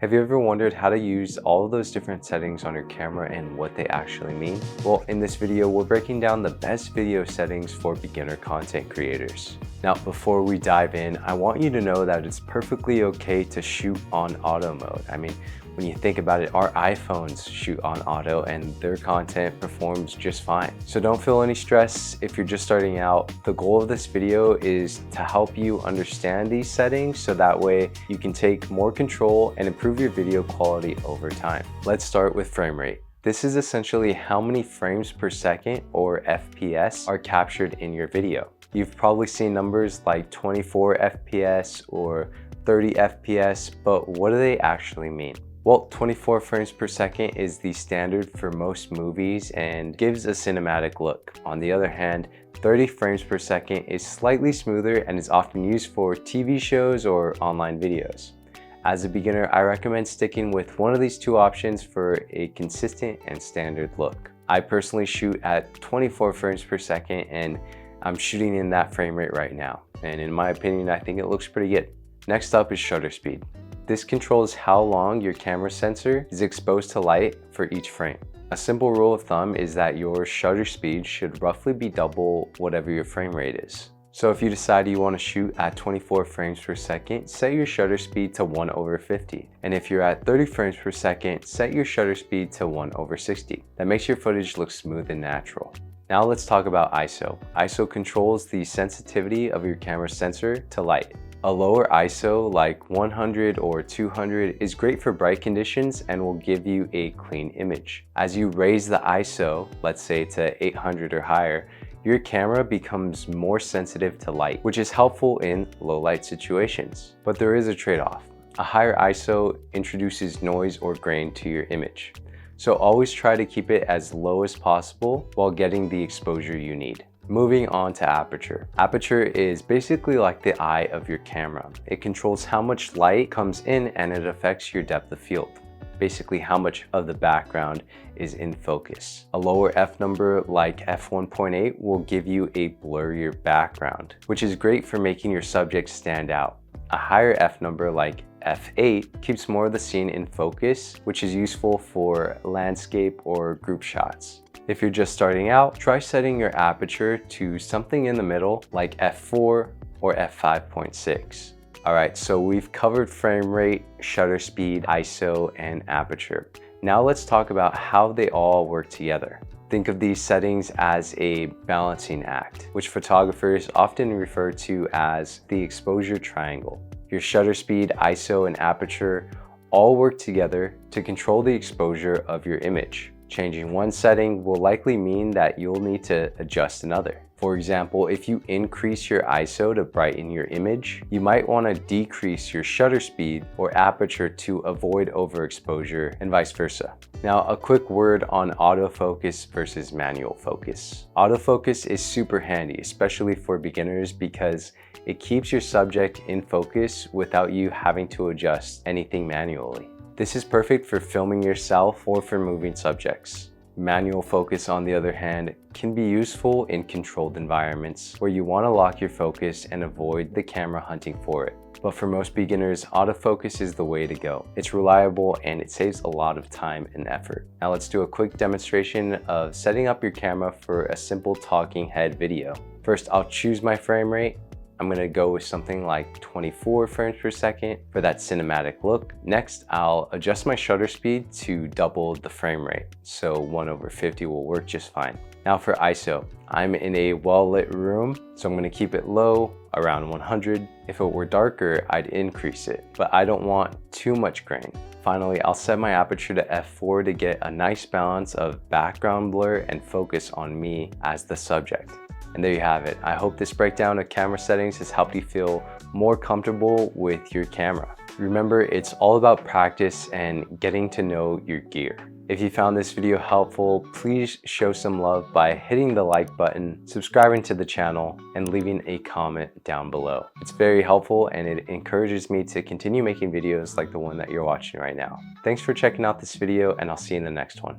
Have you ever wondered how to use all of those different settings on your camera and what they actually mean? Well, in this video, we're breaking down the best video settings for beginner content creators. Now, before we dive in, I want you to know that it's perfectly okay to shoot on auto mode. I mean, when you think about it, our iPhones shoot on auto and their content performs just fine. So don't feel any stress if you're just starting out. The goal of this video is to help you understand these settings so that way you can take more control and improve your video quality over time. Let's start with frame rate. This is essentially how many frames per second, or FPS, are captured in your video. You've probably seen numbers like 24 FPS or 30 FPS, but what do they actually mean? Well, 24 frames per second is the standard for most movies and gives a cinematic look. On the other hand, 30 frames per second is slightly smoother and is often used for TV shows or online videos. As a beginner, I recommend sticking with one of these two options for a consistent and standard look. I personally shoot at 24 frames per second and I'm shooting in that frame rate right now. And in my opinion, I think it looks pretty good. Next up is shutter speed. This controls how long your camera sensor is exposed to light for each frame. A simple rule of thumb is that your shutter speed should roughly be double whatever your frame rate is. So if you decide you want to shoot at 24 frames per second, set your shutter speed to 1/50. And if you're at 30 frames per second, set your shutter speed to 1/60. That makes your footage look smooth and natural. Now let's talk about ISO. ISO controls the sensitivity of your camera sensor to light. A lower ISO like 100 or 200 is great for bright conditions and will give you a clean image. As you raise the ISO, let's say to 800 or higher, your camera becomes more sensitive to light, which is helpful in low light situations. But there is a trade-off. A higher ISO introduces noise or grain to your image. So always try to keep it as low as possible while getting the exposure you need. Moving on to aperture. Aperture is basically like the eye of your camera. It controls how much light comes in and it affects your depth of field. Basically how much of the background is in focus. A lower f number like f1.8 will give you a blurrier background, which is great for making your subject stand out. A higher f number like f8 keeps more of the scene in focus, which is useful for landscape or group shots. If you're just starting out, try setting your aperture to something in the middle like f4 or f5.6. Alright, so we've covered frame rate, shutter speed, ISO, and aperture. Now let's talk about how they all work together. Think of these settings as a balancing act, which photographers often refer to as the exposure triangle. Your shutter speed, ISO, and aperture all work together to control the exposure of your image. Changing one setting will likely mean that you'll need to adjust another. For example, if you increase your ISO to brighten your image, you might want to decrease your shutter speed or aperture to avoid overexposure, and vice versa. Now, a quick word on autofocus versus manual focus. Autofocus is super handy, especially for beginners, because it keeps your subject in focus without you having to adjust anything manually. This is perfect for filming yourself or for moving subjects. Manual focus, on the other hand, can be useful in controlled environments where you want to lock your focus and avoid the camera hunting for it. But for most beginners, autofocus is the way to go. It's reliable and it saves a lot of time and effort. Now let's do a quick demonstration of setting up your camera for a simple talking head video. First, I'll choose my frame rate. I'm going to go with something like 24 frames per second for that cinematic look. Next, I'll adjust my shutter speed to double the frame rate, so 1/50 will work just fine. Now for ISO, I'm in a well-lit room, so I'm going to keep it low, around 100. If it were darker, I'd increase it, but I don't want too much grain. Finally, I'll set my aperture to f4 to get a nice balance of background blur and focus on me as the subject. And there you have it. I hope this breakdown of camera settings has helped you feel more comfortable with your camera. Remember, it's all about practice and getting to know your gear. If you found this video helpful, please show some love by hitting the like button, subscribing to the channel, and leaving a comment down below. It's very helpful and it encourages me to continue making videos like the one that you're watching right now. Thanks for checking out this video, and I'll see you in the next one.